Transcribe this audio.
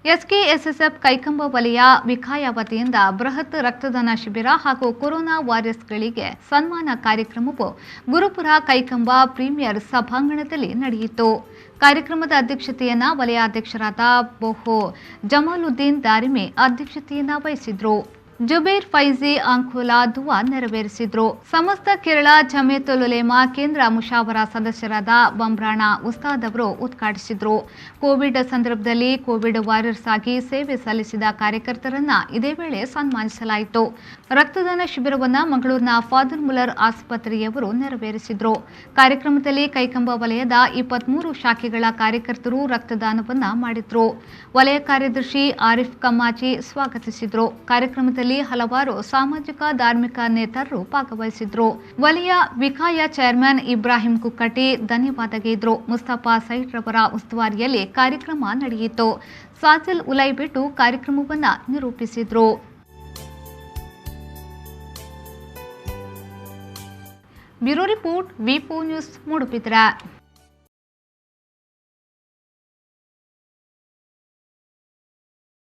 SKSSF Kaikamba ವಲಯ ವಿಕಾಯ ವತಿಯಿಂದ ಬೃಹತ್ ರಕ್ತದಾನ ಶಿಬಿರ ಹಾಗೂ ಕೊರೋನಾ ವಾರಿಯರ್ಸ್ಗಳಿಗೆ ಸನ್ಮಾನ ಕಾರ್ಯಕ್ರಮವು ಗುರುಪುರ ಕೈಕಂಬ ಪ್ರೀಮಿಯರ್ ಸಭಾಂಗಣದಲ್ಲಿ ನಡೆಯಿತು. ಕಾರ್ಯಕ್ರಮದ ಅಧ್ಯಕ್ಷತೆಯನ್ನ ವಲಯಾಧ್ಯಕ್ಷರಾದ ಬೋಹೋ ಜಮಾಲುದ್ದೀನ್ ದಾರಿಮಿ ಅಧ್ಯಕ್ಷತೆಯನ್ನ ವಹಿಸಿದ್ರು. ಜುಬೇರ್ ಫೈಜಿ ಅಂಕೋಲಾ ದುವಾ ನೆರವೇರಿಸಿದ್ರು. ಸಮಸ್ತ ಕೇರಳ ಜಮಿಯತುಲ್ ಉಲೇಮಾ ಕೇಂದ್ರ ಮುಷಾವರಾ ಸದಸ್ಯರಾದ ಬಂಬ್ರಾಣ ಉಸ್ತಾದ್ ಅವರು ಉದ್ಘಾಟಿಸಿದ್ರು. ಕೋವಿಡ್ ಸಂದರ್ಭದಲ್ಲಿ ಕೋವಿಡ್ ವಾರಿಯರ್ಸ್ ಆಗಿ ಸೇವೆ ಸಲ್ಲಿಸಿದ ಕಾರ್ಯಕರ್ತರನ್ನ ಇದೇ ವೇಳೆ ಸನ್ಮಾನಿಸಲಾಯಿತು. ರಕ್ತದಾನ ಶಿಬಿರವನ್ನ ಮಂಗಳೂರಿನ ಫಾದರ್ ಮುಲ್ಲರ್ ಆಸ್ಪತ್ರೆಯವರು ನೆರವೇರಿಸಿದ್ರು. ಕಾರ್ಯಕ್ರಮದಲ್ಲಿ ಕೈಕಂಬ ವಲಯದ 23 ಶಾಖೆಗಳ ಕಾರ್ಯಕರ್ತರು ರಕ್ತದಾನವನ್ನ ಮಾಡಿದ್ರು. ವಲಯ ಕಾರ್ಯದರ್ಶಿ ಆರಿಫ್ ಕಮ್ಮಾಜಿ ಸ್ವಾಗತಿಸಿದ್ರು. ಕಾರ್ಯಕ್ರಮದಲ್ಲಿ ಹಲವಾರು ಸಾಮಾಜಿಕ ಧಾರ್ಮಿಕ ನೇತಾರರು ಭಾಗವಹಿಸಿದ್ರು. ವಲಯ ವಿಕಾಯ ಚೇರ್ಮನ್ ಇಬ್ರಾಹಿಂ ಕುಕ್ಕಟಿ ಧನ್ಯವಾದಗಿದ್ರು. ಮುಸ್ತಫಾ ಸೈಡ್ ರವರ ಉಸ್ತುವಾರಿಯಲ್ಲಿ ಕಾರ್ಯಕ್ರಮ ನಡೆಯಿತು. ಸಾಜಿಲ್ ಉಲೈಬಿಟ್ಟು ಕಾರ್ಯಕ್ರಮವನ್ನ ನಿರೂಪಿಸಿದ್ರು. ಬ್ಯೂರೋ ರಿಪೋರ್ಟ್ ವಿಪೋ ನ್ಯೂಸ್ ಮೂಡುಬಿದಿರೆ.